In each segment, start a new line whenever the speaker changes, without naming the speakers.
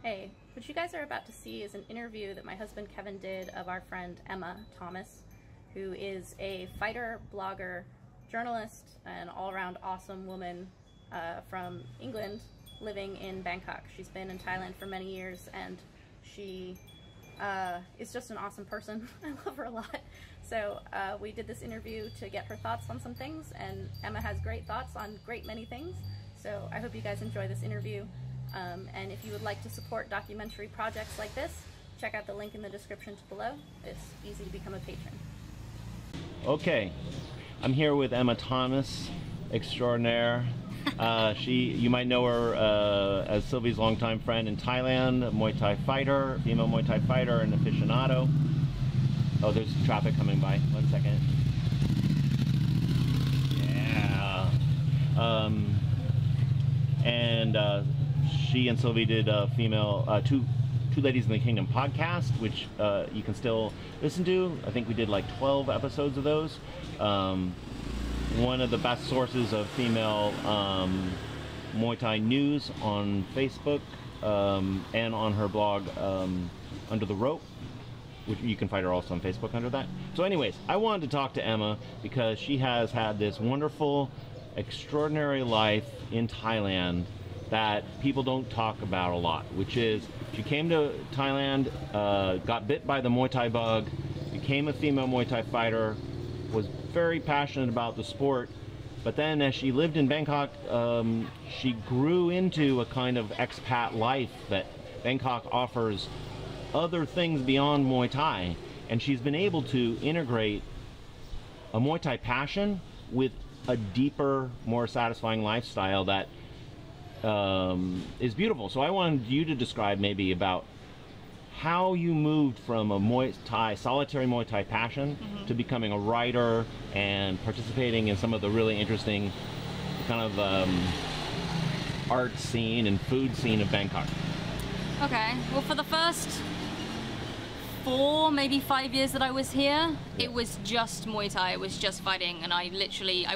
Hey, what you guys are about to see is an interview that my husband Kevin did of our friend Emma Thomas, who is a fighter, blogger, journalist, and all-around awesome woman from England living in Bangkok. She's been in Thailand for many years, and she is just an awesome person. I love her a lot. So we did this interview to get her thoughts on some things, and Emma has great thoughts on great many things. So I hope you guys enjoy this interview. And if you would like to support documentary projects like this, check out the link in the description below. It's easy to become a patron.
Okay, I'm here with Emma Thomas, extraordinaire. You might know her as Sylvie's longtime friend in Thailand, a Muay Thai fighter, female Muay Thai fighter, and aficionado. Oh, there's traffic coming by. 1 second. Yeah. She and Sylvie did a female Two Ladies in the Kingdom podcast, which you can still listen to. I think we did like 12 episodes of those. One of the best sources of female Muay Thai news on Facebook and on her blog Under the Rope, which you can find her also on Facebook under that. So anyways, I wanted to talk to Emma because she has had this wonderful, extraordinary life in Thailand that people don't talk about a lot, which is she came to Thailand, got bit by the Muay Thai bug, became a female Muay Thai fighter, was very passionate about the sport, but then as she lived in Bangkok, she grew into a kind of expat life that Bangkok offers other things beyond Muay Thai, and she's been able to integrate a Muay Thai passion with a deeper, more satisfying lifestyle that is beautiful. So I wanted you to describe maybe about how you moved from a Muay Thai, solitary Muay Thai passion to becoming a writer and participating in some of the really interesting kind of art scene and food scene of Bangkok.
Okay, well, for the first 4, maybe 5 years that I was here, it was just Muay Thai, it was just fighting, and I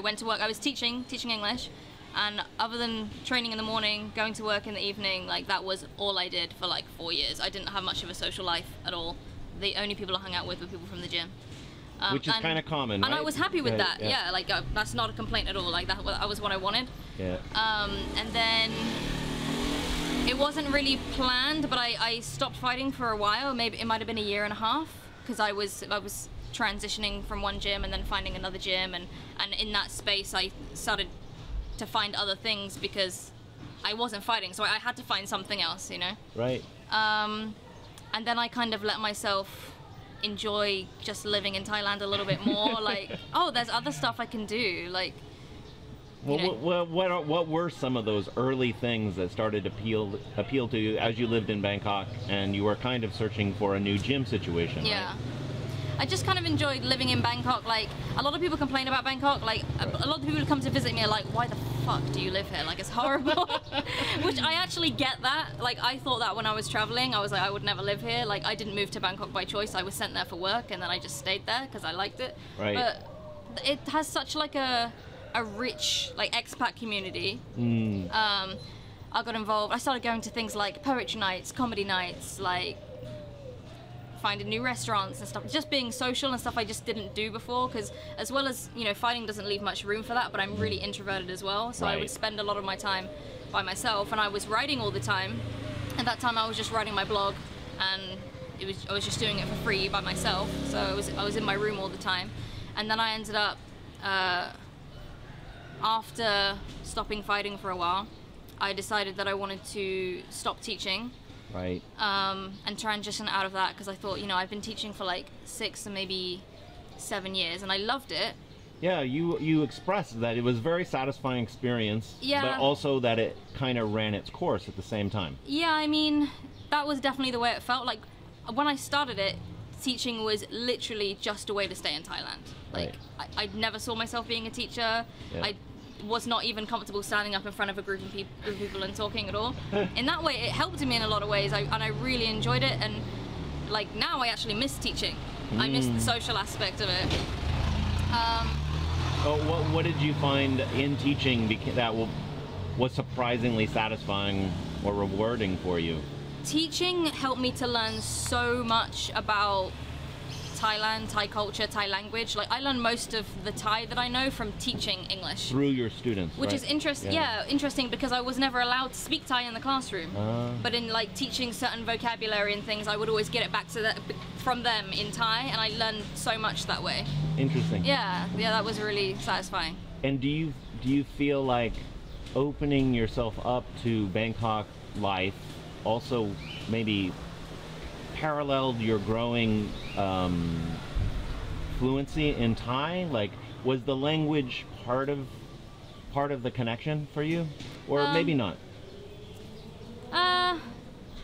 went to work, I was teaching English, and other than training in the morning, going to work in the evening, like that was all I did for like 4 years. I didn't have much of a social life at all. The only people I hung out with were people from the gym.
Which is kind of common, right?
And I was happy with that, yeah, like that's not a complaint at all, like that was what I wanted.
Yeah.
And then it wasn't really planned, but I stopped fighting for a while. Maybe it might have been 1.5 years, because I was transitioning from one gym and then finding another gym, and in that space I started to find other things because I wasn't fighting, so I had to find something else, you know?
Right.
And then I kind of let myself enjoy just living in Thailand a little bit more, like, oh, there's other stuff I can do, like,
what were some of those early things that started to appeal to you as you lived in Bangkok and you were kind of searching for a new gym situation?
Yeah.
Right?
I just kind of enjoyed living in Bangkok. Like, a lot of people complain about Bangkok. Like, a lot of people who come to visit me are like, why the fuck do you live here? Like, it's horrible. Which I actually get that. Like, I thought that when I was traveling. I was like, I would never live here. Like, I didn't move to Bangkok by choice. I was sent there for work, and then I just stayed there because I liked it.
Right.
But it has such like a rich, like, expat community. I got involved. I started going to things like poetry nights, comedy nights, like finding new restaurants and stuff, just being social and stuff I just didn't do before, because as well as, you know, fighting doesn't leave much room for that, but I'm really introverted as well, so right. I would spend a lot of my time by myself, and I was writing all the time. At that time I was just writing my blog, and I was just doing it for free by myself, so I was in my room all the time. And then I ended up, after stopping fighting for a while, I decided that I wanted to stop teaching.
Right.
And transition out of that, because I thought, you know, I've been teaching for like 6 or maybe 7 years, and I loved it.
Yeah, you expressed that it was a very satisfying experience,
yeah,
but also that it kind of ran its course at the same time.
Yeah, I mean, that was definitely the way it felt. Like, when I started it, teaching was literally just a way to stay in Thailand. Like, right. I never saw myself being a teacher. Yeah. I was not even comfortable standing up in front of a group of people and talking at all. In that way, it helped me in a lot of ways, and I really enjoyed it. And like, now I actually miss teaching. I miss the social aspect of it.
What did you find in teaching that was surprisingly satisfying or rewarding for you?
teaching helped me to learn so much about Thailand, Thai culture, Thai language. Like I learned most of the Thai that I know from teaching English.
Through your students,
which
right?
is interesting. Yeah, interesting because I was never allowed to speak Thai in the classroom. But in like teaching certain vocabulary and things, I would always get it back to from them in Thai, and I learned so much that way.
Interesting.
Yeah, that was really satisfying.
And do you feel like opening yourself up to Bangkok life also maybe paralleled your growing fluency in Thai? Like, was the language part of the connection for you, or maybe not?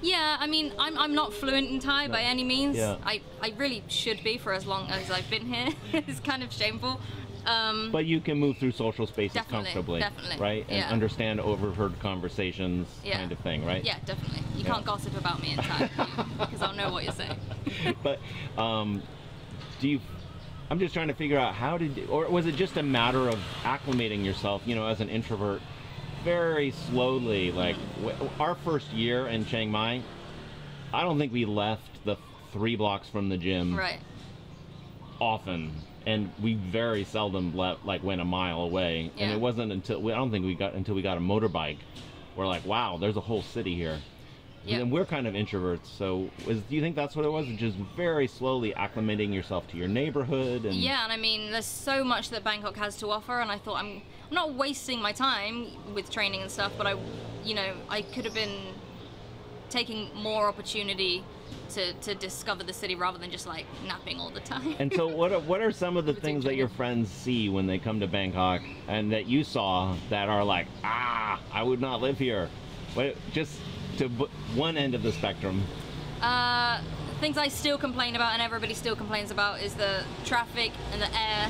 Yeah, I mean, I'm not fluent in Thai by any means.
Yeah.
I really should be for as long as I've been here. It's kind of shameful.
But you can move through social spaces
Definitely,
comfortably,
definitely.
right? And
Yeah.
understand overheard conversations,
Yeah.
kind of thing, right?
Yeah, definitely. You
Yeah.
can't gossip about me in Thai because I'll know what you're saying.
But I'm just trying to figure out or was it just a matter of acclimating yourself, as an introvert, very slowly? Like our first year in Chiang Mai, I don't think we left the 3 blocks from the gym
Right.
often, and we very seldom went a mile away.
Yeah.
And it wasn't until we got a motorbike, we're like, wow, there's a whole city here.
Yeah.
And we're kind of introverts, so do you think that's what it was? Just very slowly acclimating yourself to your neighborhood? And
Yeah, and I mean, there's so much that Bangkok has to offer, and I thought I'm not wasting my time with training and stuff, but I could have been taking more opportunity to discover the city rather than just like napping all the time.
And so what are some of the things that your friends see when they come to Bangkok and that you saw that are like, I would not live here? Just to one end of the spectrum.
Things I still complain about and everybody still complains about is the traffic and the air.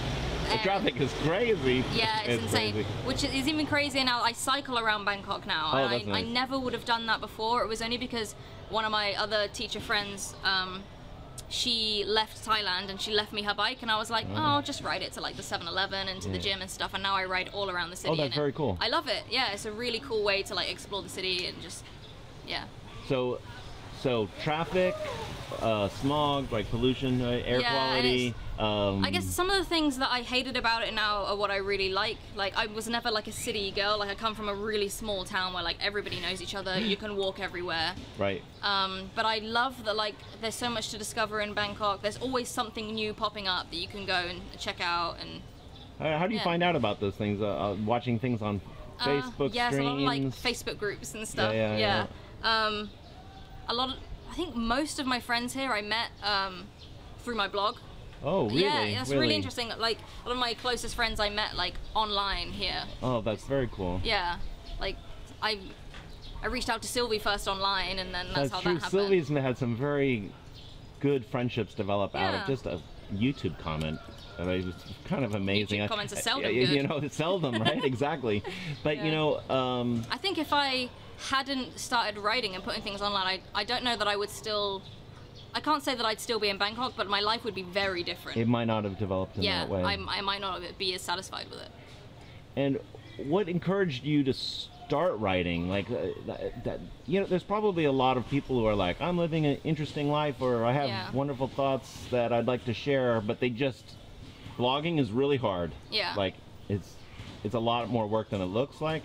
The traffic is crazy.
Yeah, it's insane.
Crazy.
Which is even crazier now. I cycle around Bangkok now.
Oh,
And
that's nice.
I never would have done that before. It was only because one of my other teacher friends, she left Thailand and she left me her bike, and I was like, I'll just ride it to like the 7-Eleven and to the gym and stuff, and now I ride all around the city.
Oh, that's very cool.
I love it. Yeah, it's a really cool way to like explore the city and just, yeah.
So traffic, smog, like pollution, air quality.
I guess some of the things that I hated about it now are what I really like. Like I was never like a city girl. Like I come from a really small town where like everybody knows each other. You can walk everywhere.
Right.
But I love that like there's so much to discover in Bangkok. There's always something new popping up that you can go and check out. And
how do you find out about those things? Watching things on Facebook
yeah,
streams?
a lot of like Facebook groups and stuff.
Yeah.
I think most of my friends here I met through my blog.
Oh, really?
Yeah, that's really interesting. Like a lot of my closest friends I met like online here.
Oh, that's very cool.
Yeah, like I reached out to Sylvie first online, and then that's how
true.
that happened.
Sylvie's had some very good friendships develop out of
Yeah.
just a YouTube comment. I mean, it was kind of amazing.
YouTube comments are seldom
It's seldom, right? Exactly. But
I think if I hadn't started writing and putting things online, I don't know that I would still. I can't say that I'd still be in Bangkok, but my life would be very different.
it might not have developed in that way.
I might not be as satisfied with it.
And what encouraged you to start writing? Like there's probably a lot of people who are like, I'm living an interesting life, or I have wonderful thoughts that I'd like to share, but blogging is really hard.
Yeah.
Like it's a lot more work than it looks like.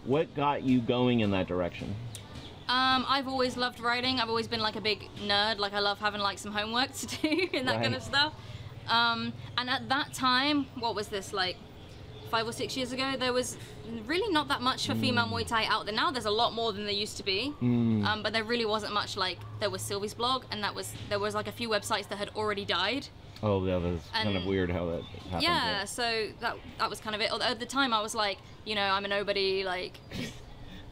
What got you going in that direction?
I've always loved writing. I've always been like a big nerd. Like I love having like some homework to do and that kind of stuff. And at that time, what was this, like 5 or 6 years ago, there was really not that much for female Muay Thai out there. Now there's a lot more than there used to be. But there really wasn't much. Like there was Sylvie's blog, and there was like a few websites that had already died.
Oh, yeah, that's kind of weird how that happened.
Yeah, so that was kind of it. At the time, I was like, I'm a nobody, like,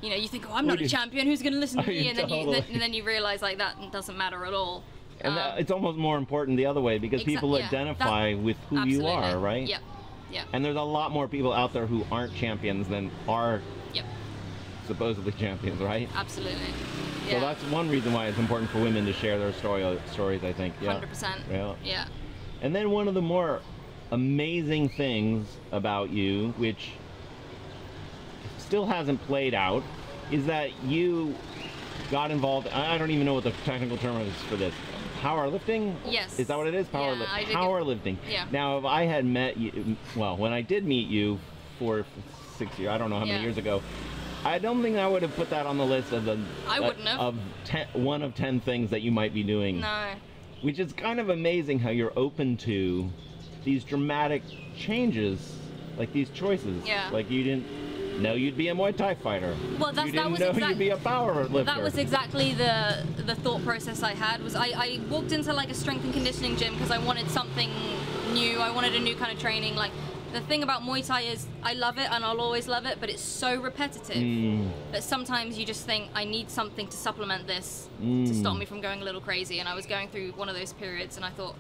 you think, I'm not a champion, who's going to listen to me? And then you realize, like, that doesn't matter at all.
And it's almost more important the other way, because people identify with who you are, right?
Yep. Yeah.
And there's a lot more people out there who aren't champions than are supposedly champions, right?
Absolutely. Yeah.
So that's one reason why it's important for women to share their stories, I think. Yeah.
100%. Yeah.
And then one of the more amazing things about you, which still hasn't played out, is that you got involved. I don't even know what the technical term is for this. Powerlifting?
Yes.
Is that what it is? Powerlifting.
Yeah.
Now, if I had met you, well, when I did meet you 6 years, I don't know how many years ago, I don't think I would have put that on the list of the one of 10 things that you might be doing.
No.
Which is kind of amazing how you're open to these dramatic changes, like these choices.
Yeah.
Like you didn't know you'd be a Muay Thai fighter.
Well,
you didn't know you'd be a power lifter.
That was exactly the thought process I had. Was I walked into like a strength and conditioning gym because I wanted something new. I wanted a new kind of training. Like the thing about Muay Thai is I love it and I'll always love it, but it's so repetitive that sometimes you just think I need something to supplement this to stop me from going a little crazy. And I was going through one of those periods, and I thought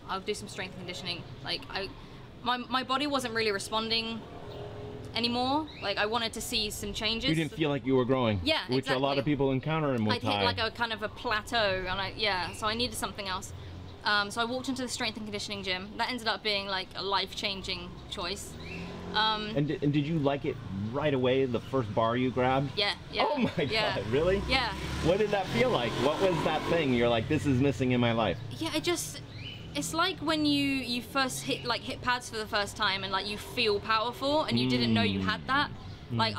I'll do some strength and conditioning. Like my body wasn't really responding anymore. Like I wanted to see some changes.
You didn't feel like you were growing.
Yeah,
which
exactly.
a lot of people encounter in Muay Thai.
I'd hit like a kind of a plateau, and so I needed something else. So I walked into the strength and conditioning gym. That ended up being like a life-changing choice.
And did you like it right away, the first bar you grabbed?
Yeah.
Oh my God, really?
Yeah.
What did that feel like? What was that thing you're like, this is missing in my life?
Yeah, it's like when you first hit pads for the first time and like you feel powerful and you didn't know you had that. Like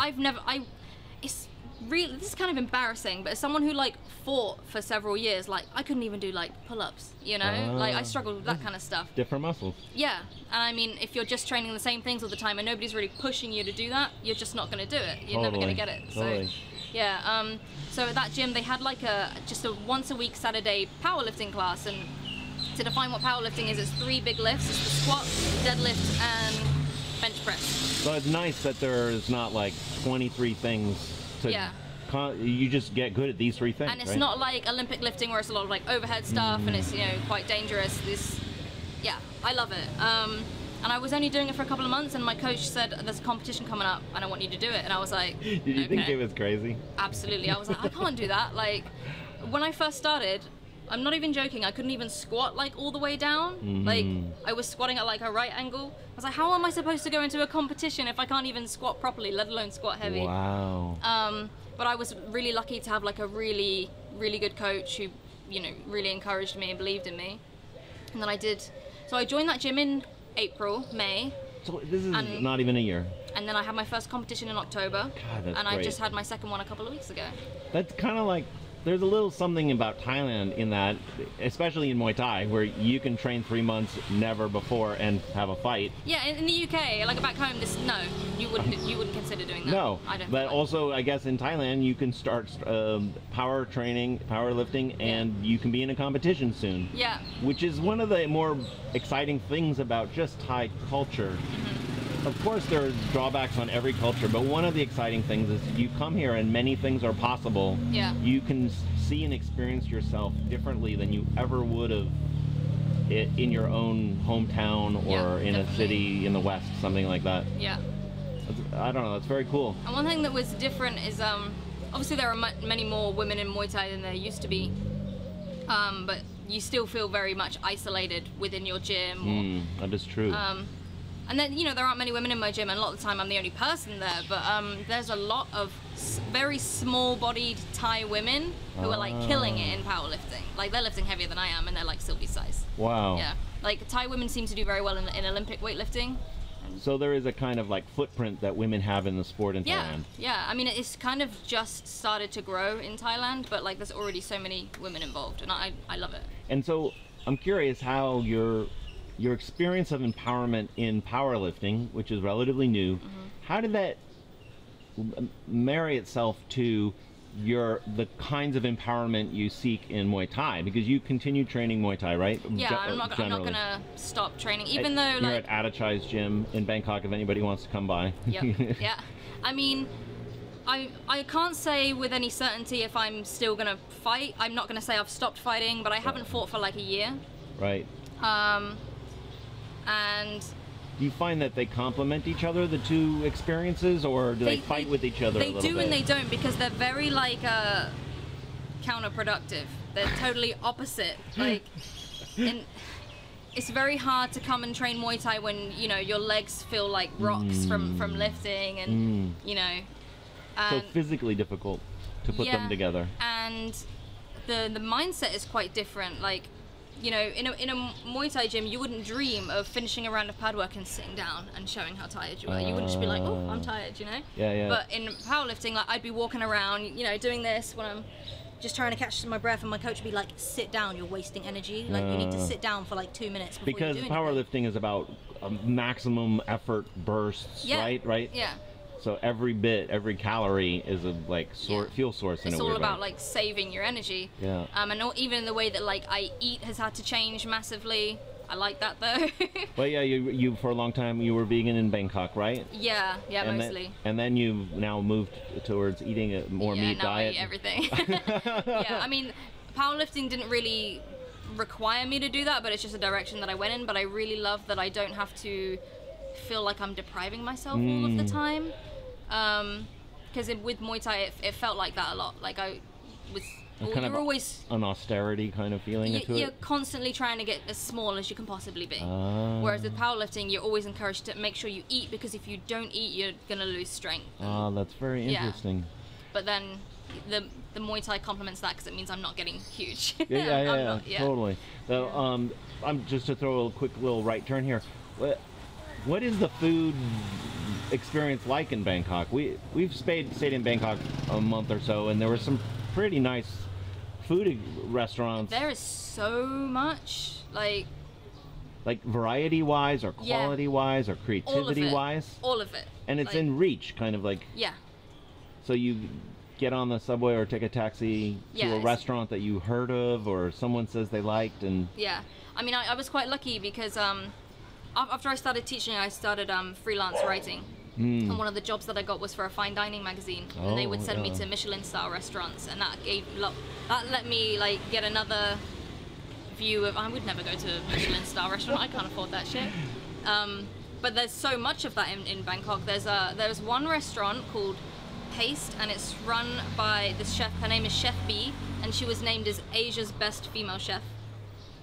it's really, this is kind of embarrassing, but as someone who like fought for several years, like I couldn't even do like pull-ups, you know? Like I struggled with that kind of stuff.
Different muscles.
Yeah, and I mean, if you're just training the same things all the time and nobody's really pushing you to do that, you're just not going to do it. You're never going to get it.
Totally.
So, yeah. So at that gym, they had like just a once a week Saturday powerlifting class, and to define what powerlifting is, it's 3 big lifts. It's the squat, deadlift, and bench press.
So it's nice that there's not like 23 things to...
Yeah.
You just get good at these 3 things,
and it's
right?
not like Olympic lifting where it's a lot of like overhead stuff and it's, you know, quite dangerous. Yeah, I love it. And I was only doing it for a couple of months, and my coach said, there's a competition coming up and I want you to do it. And I was like,
Did you think it was crazy?
Absolutely. I was like, I can't do that. Like, when I first started, I'm not even joking, I couldn't even squat like all the way down. Like, I was squatting at like a right angle. I was like, how am I supposed to go into a competition if I can't even squat properly, let alone squat heavy?
Wow.
But I was really lucky to have like a really, really good coach who, you know, really encouraged me and believed in me. And then I joined that gym in May.
So this is not even a year.
And then I had my first competition in October.
God, that's
and
great.
I just had my second one a couple of weeks ago.
That's kind of like, there's a little something about Thailand in that, especially in Muay Thai, where you can train 3 months never before and have a fight.
Yeah, in the UK, like back home, you wouldn't consider doing that.
No,
I don't.
But also, I guess in Thailand, you can start power training, powerlifting, and you can be in a competition soon.
Yeah.
Which is one of the more exciting things about just Thai culture. Of course, there are drawbacks on every culture, but one of the exciting things is you come here and many things are possible.
Yeah.
You can see and experience yourself differently than you ever would have in your own hometown or in a city in the West, something like that.
Yeah.
I don't know, that's very cool.
And one thing that was different is, obviously there are many more women in Muay Thai than there used to be, but you still feel very much isolated within your gym.
That is true.
And then, you know, there aren't many women in my gym, and a lot of the time I'm the only person there, but there's a lot of very small-bodied Thai women who are, like, killing it in powerlifting. Like, they're lifting heavier than I am, and they're, like, Sylvie size.
Wow.
Yeah. Like, Thai women seem to do very well in Olympic weightlifting.
So there is a kind of, like, footprint that women have in the sport in Thailand.
Yeah. I mean, it's kind of just started to grow in Thailand, but, like, there's already so many women involved, and I love it.
And so I'm curious how your experience of empowerment in powerlifting, which is relatively new, how did that marry itself to the kinds of empowerment you seek in Muay Thai? Because you continue training Muay Thai, right?
Yeah, I'm not gonna stop training, even though
you're
like
at Adachai's gym in Bangkok if anybody wants to come by.
Yeah. I mean, I can't say with any certainty if I'm still gonna fight. I'm not gonna say I've stopped fighting, but I haven't fought for like a year.
Right.
And
do you find that they complement each other, the two experiences, or do they fight with each other a little bit?
They do and they don't, because they're very like counterproductive. They're totally opposite. Like, it's very hard to come and train Muay Thai when, you know, your legs feel like rocks from lifting, and you know.
So physically difficult to put them together.
And the mindset is quite different. Like, you know, in a Muay Thai gym, you wouldn't dream of finishing a round of pad work and sitting down and showing how tired you are. You wouldn't just be like, oh, I'm tired, you know?
Yeah.
But in powerlifting, like, I'd be walking around, you know, doing this when I'm just trying to catch my breath, and my coach would be like, sit down, you're wasting energy. Like, you need to sit down for like 2 minutes before
because
you do
powerlifting is about maximum effort bursts, right?
Yeah.
So every calorie is a fuel source in a weird way.
It's all about like saving your energy.
Yeah.
And even the way that like I eat has had to change massively. I like that though.
But yeah, you for a long time you were vegan in Bangkok, right?
Yeah, mostly.
And then you now moved towards eating a more meat diet.
Yeah, now I eat everything. Yeah, I mean, powerlifting didn't really require me to do that, but it's just a direction that I went in. But I really love that I don't have to feel like I'm depriving myself all of the time. Because with Muay Thai, it felt like that a lot. Like I was. You're always
an austerity kind of feeling to it.
You're constantly trying to get as small as you can possibly be. Whereas with powerlifting, you're always encouraged to make sure you eat, because if you don't eat, you're gonna lose strength.
That's very interesting.
But then the Muay Thai complements that, because it means I'm not getting huge.
Yeah, totally. So I'm just to throw a quick little right turn here. What is the food experience like in Bangkok? We've stayed in Bangkok a month or so, and there were some pretty nice food restaurants.
There is so much, like
variety wise or quality wise or creativity wise.
All of it.
And it's in reach, kind of like.
Yeah. So
you get on the subway or take a taxi to a restaurant that you heard of or someone says they liked, and.
Yeah, I mean, I was quite lucky because after I started teaching, I started freelance writing. And one of the jobs that I got was for a fine dining magazine, and they would send me to Michelin-style restaurants, and that let me like get another view of. I would never go to a Michelin-style restaurant. I can't afford that shit. But there's so much of that in Bangkok. There's one restaurant called Paste, and it's run by this chef. Her name is Chef B, and she was named as Asia's best female chef.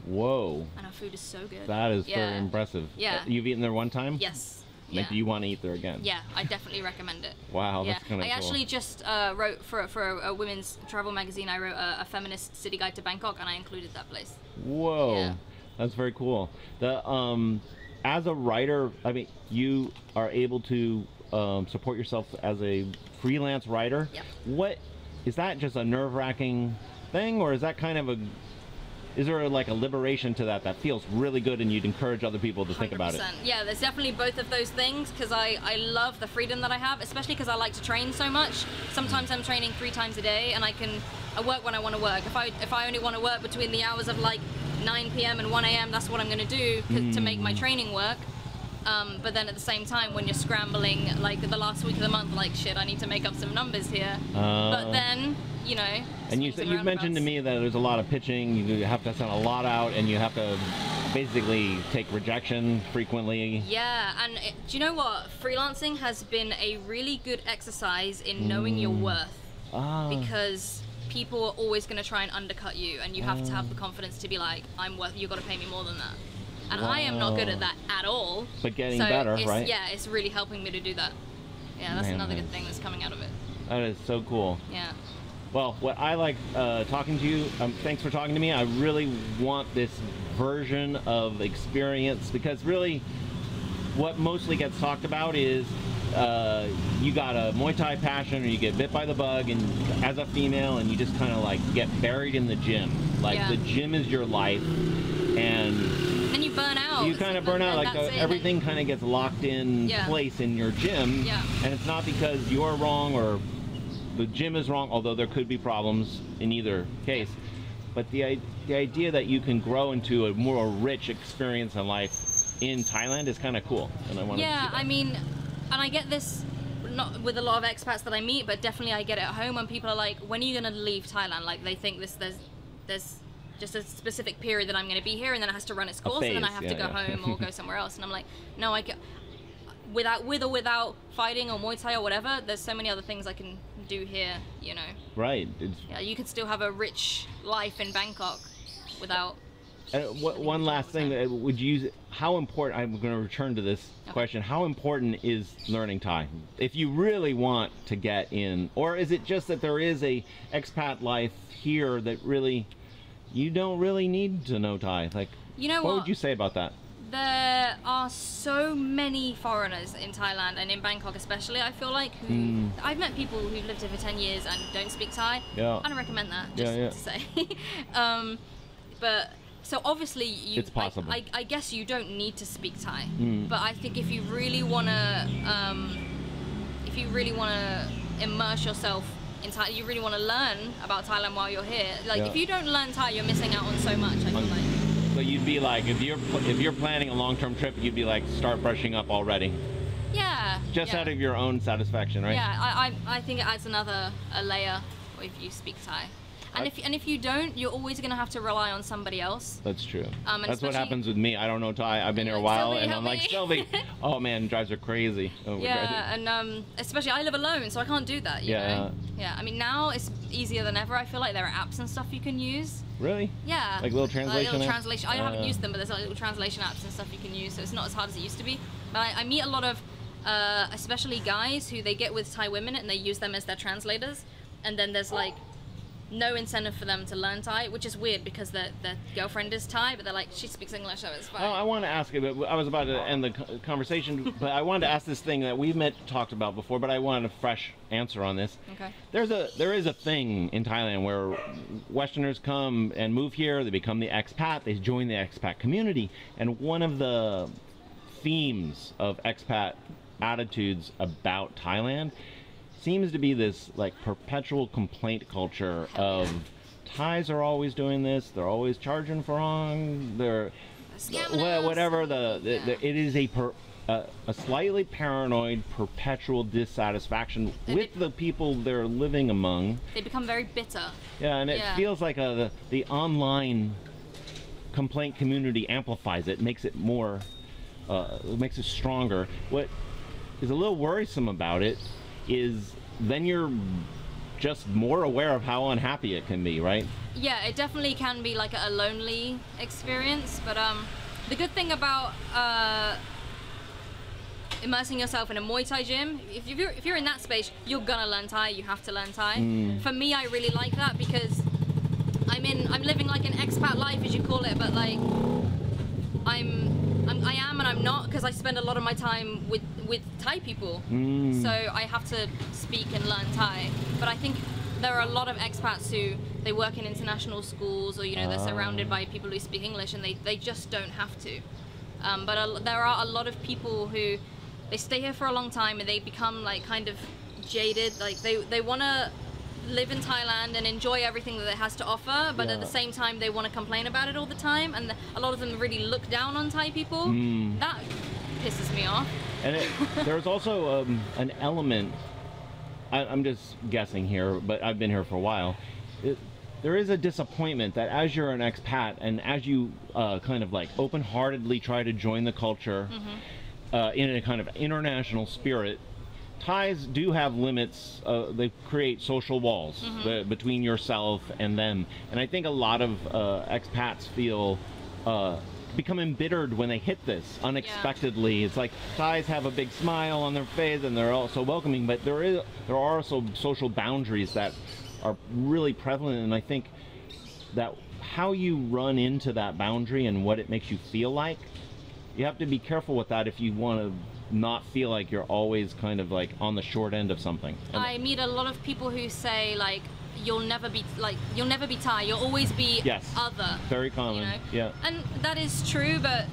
Whoa!
And her food is so good.
That is very impressive.
Yeah.
You've eaten there one time?
Yes.
Like, do you want to eat there again?
Yeah, I definitely recommend it.
Wow, that's kind of cool.
I actually just wrote for a women's travel magazine. I wrote a feminist city guide to Bangkok, and I included that place.
Whoa, yeah. That's very cool. As a writer, I mean, you are able to support yourself as a freelance writer.
Yep.
What is that? Just a nerve-wracking thing, or is that kind of is there like a liberation to that feels really good, and you'd encourage other people to think about it?
Yeah, there's definitely both of those things, because I love the freedom that I have, especially because I like to train so much. Sometimes I'm training 3 times a day, and I work when I want to work. If I only want to work between the hours of like 9 p.m. and 1 a.m., that's what I'm going to do to make my training work. But then at the same time, when you're scrambling, like the last week of the month, like shit, I need to make up some numbers here. But then, you know.
And you've mentioned to me that there's a lot of pitching. You have to send a lot out, and you have to basically take rejection frequently.
Yeah, and do you know what? Freelancing has been a really good exercise in knowing your worth. Because people are always going to try and undercut you, and you have to have the confidence to be like, I'm worth. You've got to pay me more than that. And I am not good at that at all.
But getting better, right?
Yeah, it's really helping me to do that. Yeah, that's another good thing that's coming out of it.
That is so cool.
Yeah.
Well, what I like talking to you, thanks for talking to me. I really want this version of experience, because really what mostly gets talked about is you got a Muay Thai passion, or you get bit by the bug, and as a female, and you just kind of like get buried in the gym. Like the gym is your life, and you burn out. You kind of burn out. Like everything kind of gets locked in place in your gym, and it's not because you're wrong or the gym is wrong, although there could be problems in either case. But the idea that you can grow into a more rich experience in life in Thailand is kind of cool, and I want to see that.
I mean, and I get this not with a lot of expats that I meet, but definitely I get it at home when people are like, when are you going to leave Thailand? Like, they think there's just a specific period that I'm going to be here, and then it has to run its course, and then I have to go home or go somewhere else. And I'm like, no, with or without fighting or Muay Thai or whatever, there's so many other things I can do here, you know.
Right.
Yeah, you could still have a rich life in Bangkok without
One last thing, would you? How important? I'm going to return to this question. How important is learning Thai if you really want to get in, or is it just that there is a expat life here that really you don't really need to know Thai? Like,
you know
what would you say about that?
There are so many foreigners in Thailand and in Bangkok especially, I feel like, who I've met people who've lived here for 10 years and don't speak Thai.
Yeah.
I don't recommend that, just to say. But so obviously
it's possible.
I guess you don't need to speak Thai. But I think if you really wanna immerse yourself in Thai, you really want to learn about Thailand while you're here. Like if you don't learn Thai, you're missing out on so much, I feel like.
So you'd be like, if you're planning a long-term trip, you'd be like, start brushing up already.
Yeah.
Just out of your own satisfaction, right?
Yeah, I think it adds a layer if you speak Thai. And if you don't, you're always going to have to rely on somebody else.
That's true. That's what happens with me. I don't know Thai. I've been here a while,
Sylvie,
and I'm like, Sylvie, oh man, it drives her crazy.
And especially I live alone, so I can't do that. You know? Yeah. I mean, now it's easier than ever. I feel like there are apps and stuff you can use.
Really?
Yeah.
Like little translation
apps? I haven't used them, but there's like little translation apps and stuff you can use, so it's not as hard as it used to be. But I meet a lot of, especially guys, who they get with Thai women and they use them as their translators, and then there's like no incentive for them to learn Thai, which is weird because their girlfriend is Thai, but they're like, she speaks English, so it's fine.
Oh, I want to ask you, but I was about to end the conversation, but I wanted to ask this thing that we've talked about before, but I wanted a fresh answer on this.
Okay.
There is a thing in Thailand where Westerners come and move here, they become the expat, they join the expat community, and one of the themes of expat attitudes about Thailand seems to be this like perpetual complaint culture of Thais are always doing this, they're always charging for wrong, they're whatever. It is a slightly paranoid, perpetual dissatisfaction with the people they're living among.
They become very bitter.
Yeah, and it feels like the online complaint community amplifies it, makes it more, makes it stronger. What is a little worrisome about it is then you're just more aware of how unhappy it can be, right?
Yeah, it definitely can be like a lonely experience, but the good thing about immersing yourself in a Muay Thai gym, if you're in that space, you're gonna learn Thai, you have to learn Thai. For me, I really like that because I'm living like an expat life, as you call it, but like I am and I'm not, because I spend a lot of my time with Thai people, so I have to speak and learn Thai. But I think there are a lot of expats who they work in international schools, or they're surrounded by people who speak English, and they just don't have to. But there are a lot of people who they stay here for a long time and they become like kind of jaded, like they want to live in Thailand and enjoy everything that it has to offer, but at the same time they want to complain about it all the time, and a lot of them really look down on Thai people. That pisses me off. And
there's also an element, I'm just guessing here, but I've been here for a while, there is a disappointment that as you're an expat and as you kind of like open-heartedly try to join the culture in a kind of international spirit, Thais do have limits. They create social walls between yourself and them, and I think a lot of expats feel become embittered when they hit this unexpectedly. It's like Thais have a big smile on their face and they're all so welcoming, but there are also social boundaries that are really prevalent, and I think that how you run into that boundary and what it makes you feel like, you have to be careful with that if you want to not feel like you're always kind of like on the short end of something.
I meet a lot of people who say like you'll never be Thai, you'll always be other.
Very common. Yeah. And
that is true, but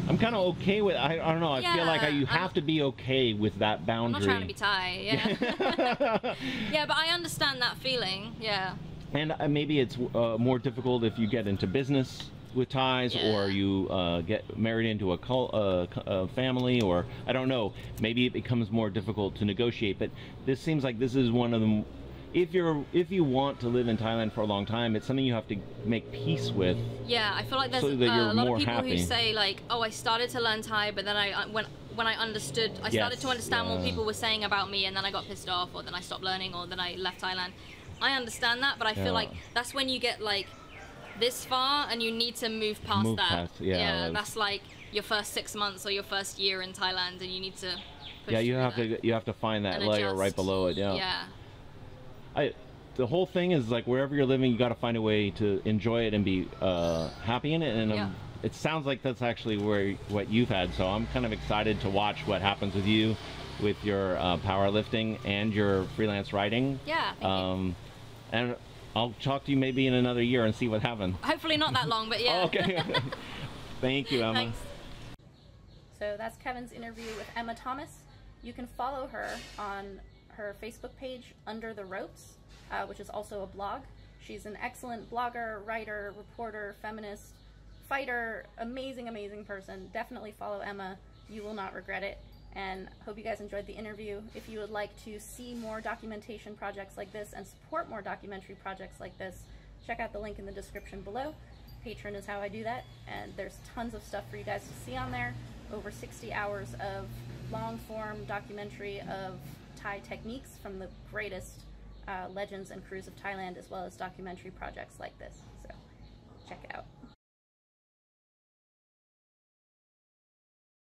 I'm kind of okay with I don't know, I feel like you have to be okay with that boundary.
I'm not trying to be Thai, yeah, but I understand that feeling,
And maybe it's more difficult if you get into business with Thais, or you get married into a family, or I don't know, maybe it becomes more difficult to negotiate. But this seems like this is one of them. If you want to live in Thailand for a long time, it's something you have to make peace with.
Yeah, I feel like there's a lot of people who say like, oh, I started to learn Thai, but then when I understood, I started to understand what people were saying about me, and then I got pissed off, or then I stopped learning, or then I left Thailand. I understand that, but I feel like that's when you get like this far, and you need to move past that.
Yeah,
that's like your first 6 months or your first year in Thailand, and you need to push
you
through
have to find that layer
adjust.
right below it.
Yeah.
The whole thing is like wherever you're living, you got to find a way to enjoy it and be happy in it. And it sounds like that's actually what you've had. So I'm kind of excited to watch what happens with you, with your powerlifting and your freelance writing.
Yeah. Thank you.
And I'll talk to you maybe in another year and see what happened.
Hopefully not that long, but yeah.
Oh, okay. Thank you, Emma.
Thanks.
So that's Kevin's interview with Emma Thomas. You can follow her on her Facebook page, Under the Ropes, which is also a blog. She's an excellent blogger, writer, reporter, feminist, fighter, amazing, amazing person. Definitely follow Emma. You will not regret it. And hope you guys enjoyed the interview. If you would like to see more documentation projects like this and support more documentary projects like this, check out the link in the description below. Patreon is how I do that, and there's tons of stuff for you guys to see on there. Over 60 hours of long-form documentary of Thai techniques from the greatest legends and crews of Thailand, as well as documentary projects like this. So check it out.